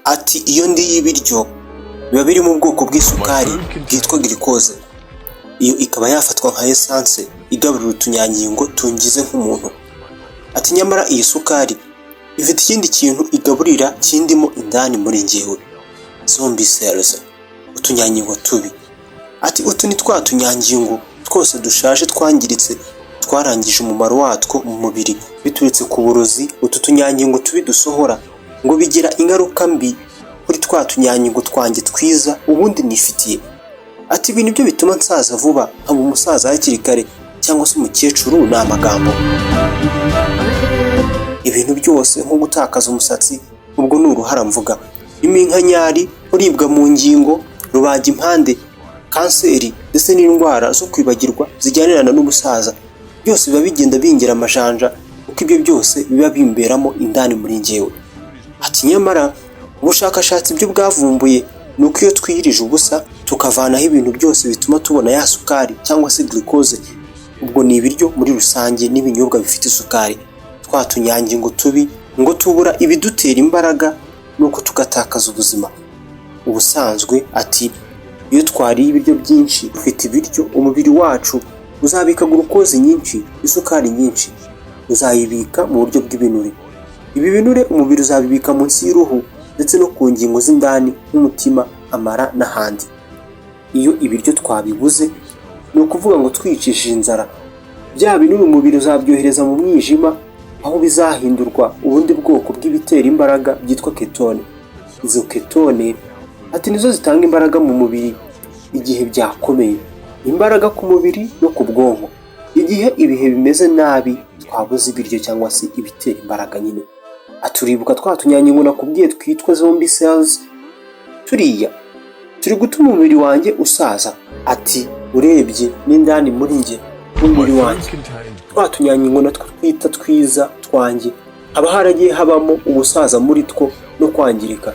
ati iyo ndiye ibiryo biba biri mu bwoko bw'isukari bwitwa glucose, iyo ikaba yafatwa nka essence igaburira utunyangingo tungize nk'umuntu. Ati nyamara iyi sukari ifite ikindi kintu igaburira kindimo indani muri njyewe, zombie cells, utunyangingo tubi. Ati utu ni twa tunyangingo twose dushaje twangiritse twarangije umumaro watwo mu mubiri biturutse ku burozi utu tunyangingo tubi dusohora, ngo bigira ingaruka mbi kuri twa tunyangingo twanjye twiza ubundi nifitiye. Ati ibi nibyo bituma nsaza vuba, nkaba umusaza hakiri kare cyangwa se umukecuru ni amagambo. Ibintu byose nko gutakaza umusatsi ubwo ni uruhara mvuga, iminkanyari, uribwa mu ngingo, rubaga impande, kanseri ndetse n'indwara zo kwibagirwa zijyanirana n'ubusaza, byose biba bigenda bingera amajanja kuko ibyo byose biba bimberamo indani muri njyewe. Ati nyamara ubushakashatsi byo bwavumbuye ni uko iyo twiyirije ubusa tukavanaho ibintu byose bituma tubona ya sukari cyangwa se glucose, ubwo ni ibiryo muri rusange n'ibinyobwa bifite isukari, twa tunyangingo tubi ngo tubura ibidutera imbaraga nuko tugatakaza ubuzima. Ubusanzwe ati iyo twariye ibiryo byinshi ufite ibiryo, umubiri wacu uzabika glucose nyinshi, isukari nyinshi, uzayibika mu buryo bw'ibinure. Ibi binure umubiri uzabibika munsi y'uruhu ndetse no ku ngingo z'indani nk'umutima, amara n'ahandi. Iyo ibiryo twabibuze ni ukuvuga ngo twicishije inzara, bya binure umubiri uzabyohereza mu mwijima, aho bizahindurwa ubundi bwoko bw'ibitera imbaraga byitwa ketone. Izo ketone ati nizo zitanga imbaraga mu mubiri igihe byakomeye, imbaraga ku mubiri no ku bwonko. Igihe ibihe bimeze nabi twabuze ibiryo cyangwa se ibitera imbaraga nyine. Aturibuka twa tunyangingo nakubwiye twitwa zombie cells, turiya turi gutuma umubiri wanjye usaza. Ati urebye n'indani muri njye umubiri wanjye twa tunyangingo natwo twita twiza twanjye haba haragiye habamo ubusaza muri two no kwangirika.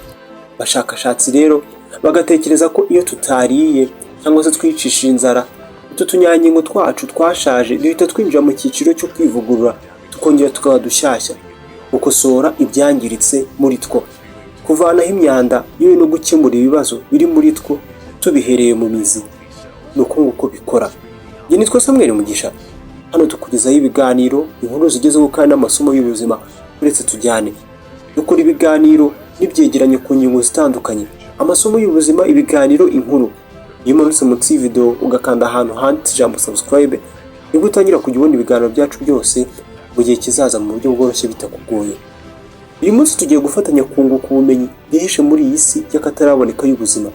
Abashakashatsi rero bagatekereza ko iyo tutariye cyangwa se twicishije inzara, utu tunyangingo twacu twashaje duhita twinjira mu cyiciro cyo kwivugurura, tukongera tukaba dushyashya, gukosora ibyangiritse muri two, kuvanaho imyanda yewe no gukemura ibibazo biri muri two tubihereye mu mizi. Ni uko nguko bikora. Njye nitwa Samuel Mugisha, hano tukugezaho ibiganiro, inkuru zigezeho kandi n'amasomo y'ubuzima. Uretse tujyane dukora ibiganiro n'ibyegeranyo ku ngingo zitandukanye, amasomo y'ubuzima, ibiganiro, inkuru. Iyo umanutse munsi y'video ugakanda ahantu handitse ijambo subscribe, nibwo utangira kujya ubona ibiganiro byacu byose mu gihe kizaza mu buryo bworoshye bitakugoye. Uyu munsi tugiye gufatanya kunguka ubumenyi bwihishe muri iyi si y'akataraboneka y'ubuzima.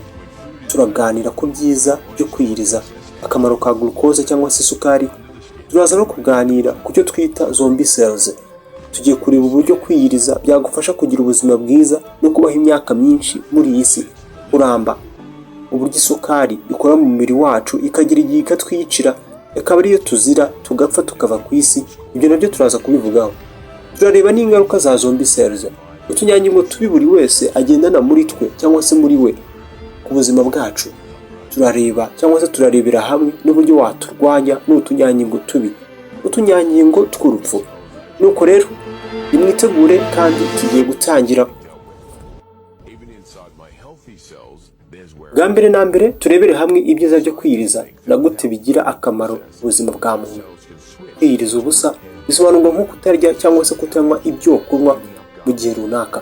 Turaganira ku byiza byo kwiyiriza, akamaro ka glucose cyangwa se isukari. Turaza no kuganira ku cyo twita zombie cells. Tugiye kureba uburyo kwiyiriza byagufasha kugira ubuzima bwiza no kubaho imyaka myinshi muri iyi si uramba. Uburyo isukari ikora mu mubiri wacu ikagira igihe ikatwicira, akaba ariyo tuzira tugapfa tukava ku isi. Ibyo nabyo turaza kubivugaho. Turareba n'ingaruka za zombie cells, utunyangingo tubi buri wese agendana muri twe cyangwa se muri we ku buzima bwacu. Turareba cyangwa se turarebera hamwe n'uburyo waturwanya n'utunyangingo tubi, utunyangingo tw'urupfu. Nuko rero nimwitegure kandi tugiye gutangira. Bwa mbere na mbere turebere hamwe ibyiza byo kwiyiriza na gute bigira akamaro ubuzima bwa muntu. Kwiyiriza ubusa bisobanurwa nko kutarya cyangwa se kutanywa ibyo kunywa mu gihe runaka.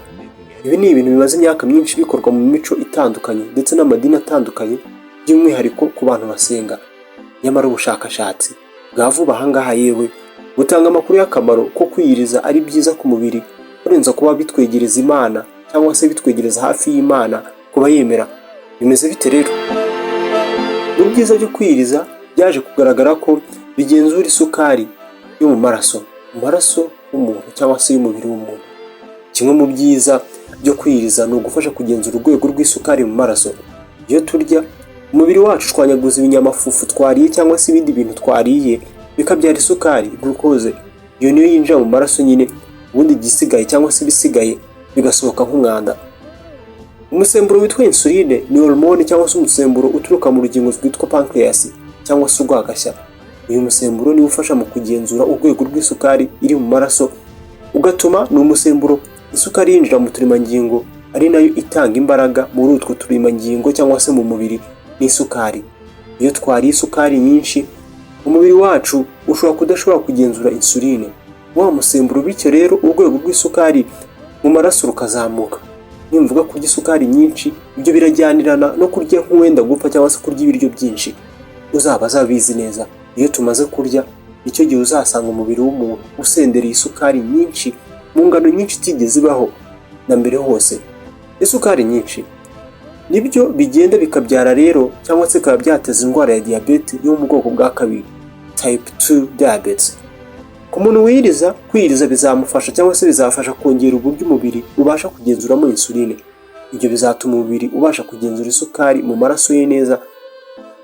Ibi ni ibintu bimaze imyaka myinshi bikorwa mu mico itandukanye ndetse n'amadini atandukanye, by'umwihariko ku bantu basenga. Nyamara ubushakashatsi bwa vuba ahangaha yewe butanga amakuru y'akamaro ko kwiyiriza ari byiza ku mubiri, kurenza kuba bitwegereza Imana cyangwa se bitwegereza hafi y'Imana kuba yemera. Bimeze bite rero? Mu byiza byo kwiyiriza byaje kugaragara ko bigenzura isukari yo mu maraso w'umuntu cyangwa se y'umubiri w'umuntu. Kimwe mu byiza byo kwiyiriza ni ugufasha kugenzura urwego rw'isukari mu maraso. Iyo turya, umubiri wacu ushwanyaguza ibinyamafufu twariye cyangwa se ibindi bintu twariye bikabyara isukari, glucose. Iyo niyo yinjira mu maraso nyine, ubundi igisigaye cyangwa se ibisigaye bigasohoka nk'umwanda. Umusemburo witwa insuline ni hormone cyangwa se umusemburo uturuka mu rugingo rwitwa pancreas cyangwa se urwagashya. Uyu musemburo niwo ufasha mu kugenzura urwego rw'isukari iri mu maraso, ugatuma ni umusemburo isukari yinjira mu turemangingo ari nayo itanga imbaraga muri utwo turemangingo cyangwa se mu mubiri n'isukari. Iyo twariye isukari nyinshi, umubiri wacu udashobora kugenzura insuline, wa musemburo, bityo rero urwego rw'isukari mu maraso rukazamuka. Niyo mvuga kurya isukari nyinshi, ibyo birajyanirana no kurya nk'uwenda gupfa cyangwa se kurya ibiryo byinshi. Uzabizi neza, iyo tumaze kurya icyo gihe uzasanga umubiri w'umuntu usendereye isukari nyinshi mu ngano nyinshi itigeze ibaho na mbere hose. Isukari nyinshi nibyo bigenda bikabyara rero cyangwa se bikaba byateza indwara ya diyabete yo mu bwoko bwa kabiri, type 2 diabetes. Ku muntu kwiyiriza bizamufasha cyangwa se bizafasha kongera uburyo umubiri ubasha kugenzuramo insuline. Ibyo bizatuma umubiri ubasha kugenzura isukari mu maraso ye neza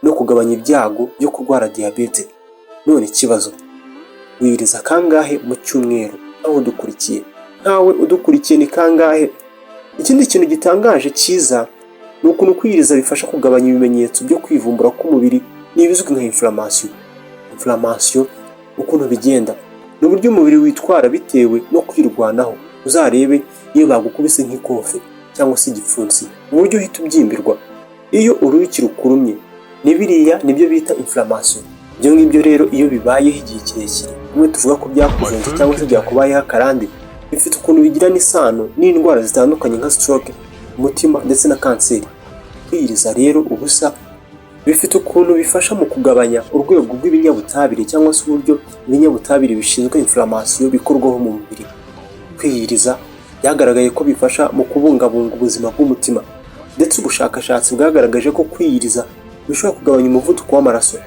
no kugabanya ibyago byo kurwara diyabete. None ikibazo, wiyiriza kangahe mu cyumweru? Aho dukurikiye, ntawe udukurikiye ni kangahe? Ikindi kintu gitangaje cyiza ni ukuntu kwiyiriza bifasha kugabanya ibimenyetso byo kwivumbura k'umubiri n'ibizwi nka inflammation. Ukuntu bigenda ni uburyo umubiri witwara bitewe no kwirwanaho. Uzarebe iyo bagukubise nk'ikofe cyangwa se igipfunsi, uburyo uhita ubyimbirwa iyo uruyuki rukurumye. Biriya nibyo bita inflammation. Ibyo ngibyo rero iyo bibayeho igihe kirekire, bimwe tuvuga ko byakuzenze cyangwa se byakubayeho akarande, bifite ukuntu bigira n'isano n'indwara zitandukanye nka stroke, umutima ndetse na kanseri. Kwiyiriza rero ubusa bifite ukuntu bifasha mu kugabanya urwego rw'ibinyabutabire cyangwa se uburyo ibinyabutabire bishinzwe inflammation bikorwaho mu mubiri. Kwiyiriza byagaragaye ko bifasha mu kubungabunga ubuzima bw'umutima, ndetse ubushakashatsi bwagaragaje ko kwiyiriza bishobora kugabanya umuvuduko w'amaraso,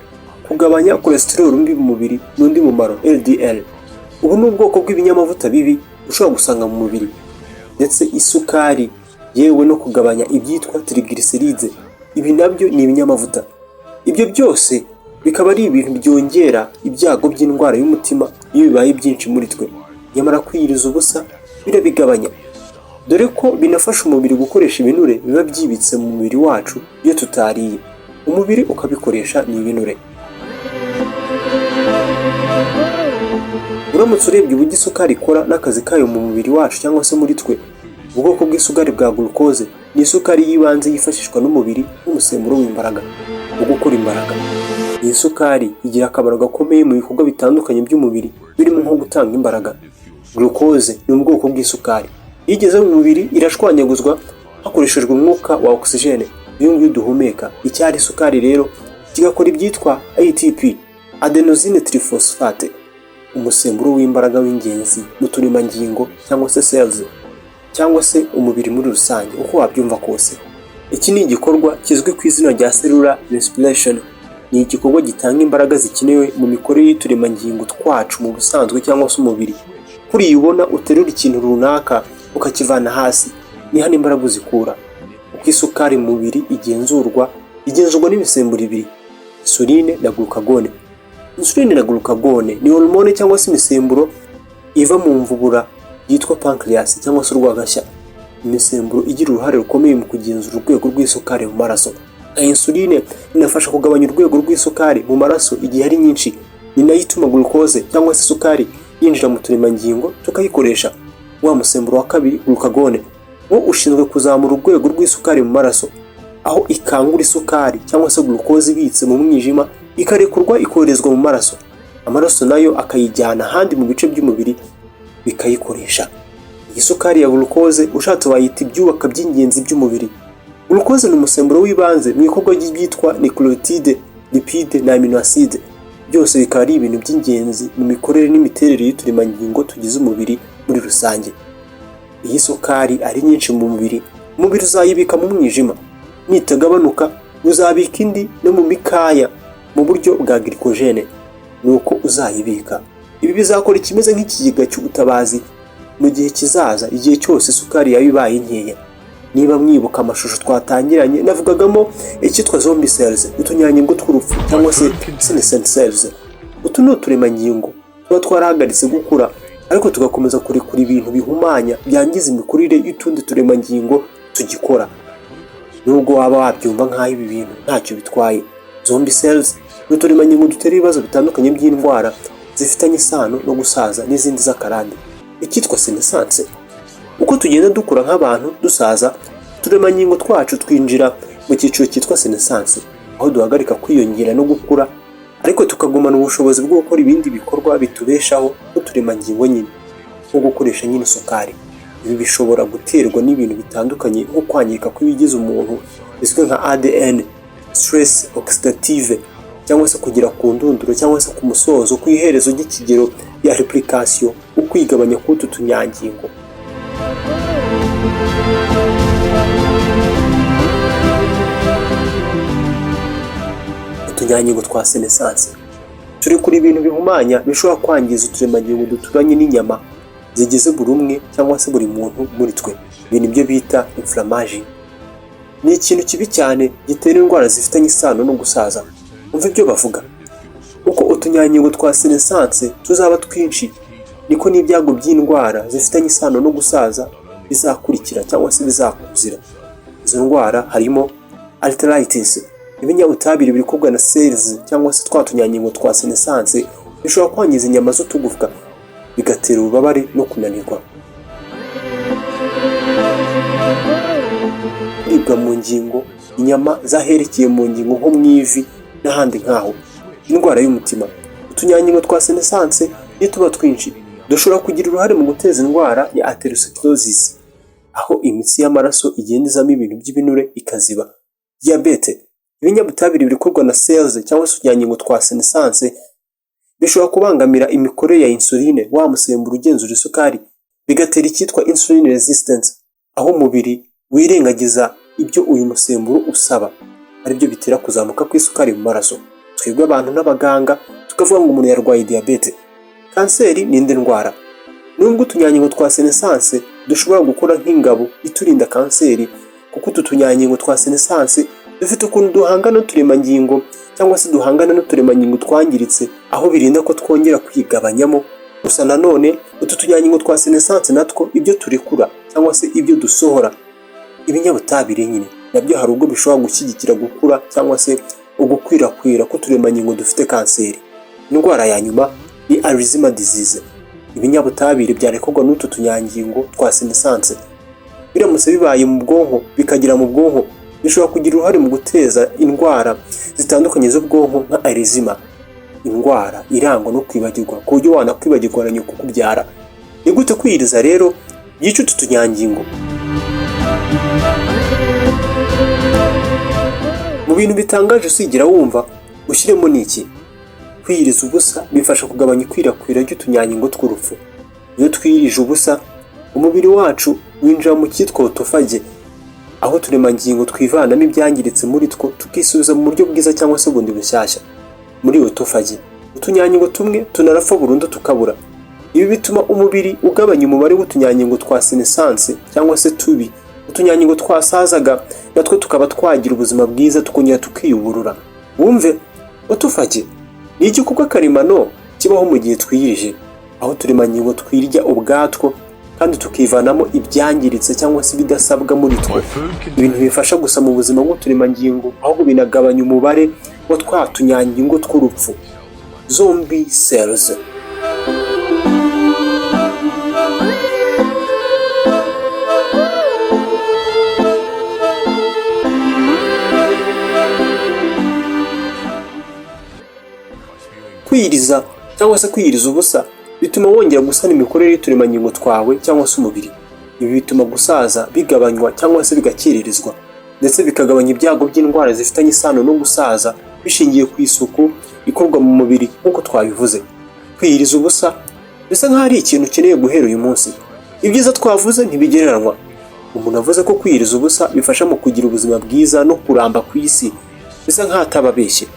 kugabanya cholesterol mbi mu mubiri n'undi mumaro LDL. Ubu ni ubwoko bw'ibinyamavuta bibi ushobora gusanga mu mubiri, ndetse isukari, yewe no kugabanya ibyitwa triglycerides. Ibi nabyo ni ibinyamavuta. Ibyo byose bikaba ari ibintu byongera ibyago by'indwara y'umutima iyo bibaye byinshi muri twe. Nyamara kwiyiriza ubusa birabigabanya, dore ko binafasha umubiri gukoresha ibinure biba byibitse mu mubiri wacu iyo tutariye. Umubiri ukabikoresha ni ibinure. Uramutse urebye uburyo isukari ikora n'akazi kayo mu mubiri wacu cyangwa se muri twe, ubwoko bw'isukari bwa glucose ni isukari y'ibanze yifashishwa n'umubiri nk'umusemburo w'imbaraga wo gukora imbaraga. Iyi sukari igira akamaro gakomeye mu bikorwa bitandukanye by'umubiri, birimo nko gutanga imbaraga. Glucose ni ubwoko bw'isukari. Iyo igeze mu mubiri irashwanyaguzwa hakoreshejwe umwuka wa oxygene, iyo nguyu duhumeka. Icyari isukari rero kigakora ibyitwa ATP, adenosine triphosphate, umusemburo w'imbaraga w'ingenzi mu turemangingo cyangwa se cells, cyangwa se umubiri muri rusange uko wabyumva kose. Iki ni igikorwa kizwi ku izina rya cellular respiration. Ni igikorwa gitanga imbaraga zikenewe mu mikorere y'uturemangingo twacu mu busanzwe cyangwa se umubiri. Kuri ubona uterura ikintu runaka ukakivana hasi, ni hano imbaraga uzikura. Uko isukari mu mubiri igenzurwa n'imisemburo ibiri, insuline na glucagon. Insuline na glucagon ni hormone cyangwa se imisemburo iva mu mvubura yitwa pancreas cyangwa se urwagashya. Imisemburo igira uruhare rukomeye mu kugenzura urwego rw'isukari mu maraso. Insuline inafasha kugabanya urwego rw'isukari mu maraso igihe ari nyinshi. Ni nayo ituma glucose cyangwa se isukari yinjira mu turemangingo tukayikoresha. Wa musemburo wa kabiri, glucagon, wo ushinzwe kuzamura urwego rw'isukari mu maraso, aho ikangura isukari cyangwa se glucose ibitse mu mwijima ikarekurwa ikoherezwa mu maraso. Amaraso nayo akayijyana ahandi mu bice by'umubiri bikayikoresha. Iyi sukari ya glucose ushatse wayita ibyubaka by'ingenzi by'umubiri. Glucose ni umusemburo w'ibanze mu ikorwa ry'ibyitwa nucleotide, lipide na amino acide. Byose bikaba ari ibintu by'ingenzi mu mikorere n'imiterere y'uturemangingo tugize umubiri muri rusange. Iyi sukari ari nyinshi mu mubiri, umubiri uzayibika mu mwijima. Nitagabanuka uzabika indi no mu mikaya mu buryo bwa glycogen, nuko uzayibika. Ibi bizakora ikimeze nk'ikigega cy'ubutabazi mu gihe kizaza, igihe cyose isukari yabibaye nkeya. Niba mwibuka amashusho twatangiranye, navugagamo icyitwa zombie cells, utunyangingo tw'urupfu cyangwa se senescent cells. Utu ni uturemangingo tuba twarahagaritse gukura, ariko tugakomeza kurekura ibintu bihumanya byangiza imikurire y'utundi turemangingo tugikora. Nubwo waba wabyumva nk'aho ibi bintu ntacyo bitwaye, zombie cells ni uturemangingo dutera ibibazo bitandukanye by'indwara zifitanye isano no gusaza n'izindi z'akarande. Icyitwa senescence Uko tugenda dukura nk'abantu dusaza, uturemangingo twacu twinjira mu cyiciro cyitwa senescence, aho duhagarika kwiyongera no gukura, ariko tukagumana ubushobozi bwo gukora ibindi bikorwa bitubeshaho nk'uturemangingo nyine, nko gukoresha nyine isukari. Ibi bishobora guterwa n'ibintu bitandukanye nko kwangirika kw'ibigize umuntu bizwi nka ADN, stress oxidative, cyangwa se kugera ku ndunduro cyangwa se ku musozo ku iherezo ry'ikigero ya replication, ukwigabanya k'utu tunyangingo. Utunyangingo twa senescence turi kuri ibintu bihumanya bishobora kwangiza uturemangingo duturanye n'inyama zigize buri umwe cyangwa se buri muntu muri twe. Ibi nibyo bita inflammation. Ni ikintu kibi cyane gitera indwara zifitanye isano no gusaza. Umva ibyo bavuga, uko utunyangingo twa senescence tuzaba twinshi, niko n'ibyago by'indwara zifitanye isano no gusaza bizakurikira cyangwa se bizakuzira. Izo ndwara harimo arthritis, ibinyabutabire bikorwa na cells cyangwa se twa tunyangingo twa senescence bishobora kwangiza inyama z'utugufwa, bigatera ububabare no kunanirwa. Kuribwa mu ngingo, inyama zaherekeye mu ngingo nko mu ivi n'ahandi nkaho. Indwara y'umutima, utunyangingo twa senescence iyo tuba twinshi dushobora kugira uruhare mu guteza indwara ya atherosclerosis, aho imitsi y'amaraso igenda izamo ibintu by'ibinure ikaziba. Diabete, ibinyabutabire bikorwa na cells cyangwa se utunyangingo twa senescence bishobora kubangamira imikorere ya insuline, wa musemburo ugenzura isukari, bigatera icyitwa insulin resistance, aho umubiri wirengagiza ibyo uyu musemburo usaba, aribyo bitera kuzamuka kw'isukari mu maraso. Twebwe abantu n'abaganga tukavuga ngo umuntu yarwaye diabete. Kanseri ni indi ndwara. Nubwo utunyangingo twa senescence dushobora gukora nk'ingabo iturinda kanseri, kuko utu tunyangingo twa senescence dufite ukuntu duhangana n'uturemangingo cyangwa se duhangana n'uturemangingo twangiritse, aho birinda ko twongera kwigabanyamo. Gusa nanone utu tunyangingo twa senescence natwo ibyo turekura cyangwa se ibyo dusohora, ibinyabutabire nyine, nabyo hari ubwo bishobora gushyigikira gukura cyangwa se ugukwirakwira k'uturemangingo dufite kanseri. Indwara ya nyuma ni Alzheimer disease. Ibinyabutabire byarekurwa n'utu tunyangingo twa senescence biramutse bibaye mu bwonko, bikagera mu bwonko, bishobora kugira uruhare mu guteza indwara zitandukanye z'ubwonko nka Alzheimer, indwara irangwa no kwibagirwa ku buryo wanakwibagirwa na nyoko kubyara. Ni gute kwiyiriza rero byica utu tunyangingo? Mu bintu bitangaje usigira wumva ushyiremo n'iki? Kwiyiriza ubusa bifasha kugabanya ikwirakwira ry'utunyangingo tw'urupfu. Iyo twiyirije ubusa, umubiri wacu winjira mu cyitwa autophagy, aho uturemangingo twivanamo ibyangiritse muri two tukisubiza mu buryo bwiza cyangwa se bundi bushyashya. Muri autophagy, utunyangingo tumwe tunarapfa burundu tukabura. Ibi bituma umubiri ugabanya umubare w'utunyangingo twa senescence cyangwa se tubi. Utunyangingo twasazaga natwo tukaba twagira ubuzima bwiza, tukongera tukiyuburura. Wumve, autophagy ni igikorwa karemano kibaho mu gihe twiyirije, aho uturemangingo twirya ubwatwo kandi tukivanamo ibyangiritse cyangwa se ibidasabwa muri two. Ibintu bifasha gusa mu buzima bw'uturemangingo, ahubwo binagabanya umubare wa twa tunyangingo tw'urupfu, zombie cells. Kwiyiriza cyangwa se kwiyiriza ubusa bituma wongera gusana imikorere y'uturemangingo twawe cyangwa se umubiri. Ibi bituma gusaza bigabanywa cyangwa se bigakererezwa, ndetse bikagabanya ibyago by'indwara zifitanye isano no gusaza bishingiye ku isuku ikorwa mu mubiri nk'uko twabivuze. Kwiyiriza ubusa bisa nk'aho ari ikintu ukeneye guhera uyu munsi. Ibyiza twavuze ntibigereranywa. Umuntu avuze ko kwiyiriza ubusa bifasha mu kugira ubuzima bwiza no kuramba ku isi, bisa nk'aho atababeshye.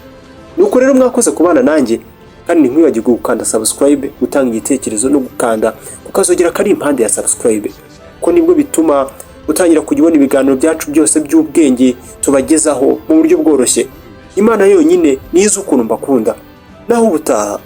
Nuko rero mwakoze kubana nanjye, kandi ntimwibagirwe gukanda subscribe, gutanga igitekerezo no gukanda kukazogera kari impande ya subscribe, ko nibwo bituma utangira kujya ubona ibiganiro byacu byose by'ubwenge tubagezaho mu buryo bworoshye. Imana yonyine nizo ukuntu mbakunda. Naho ubutaha.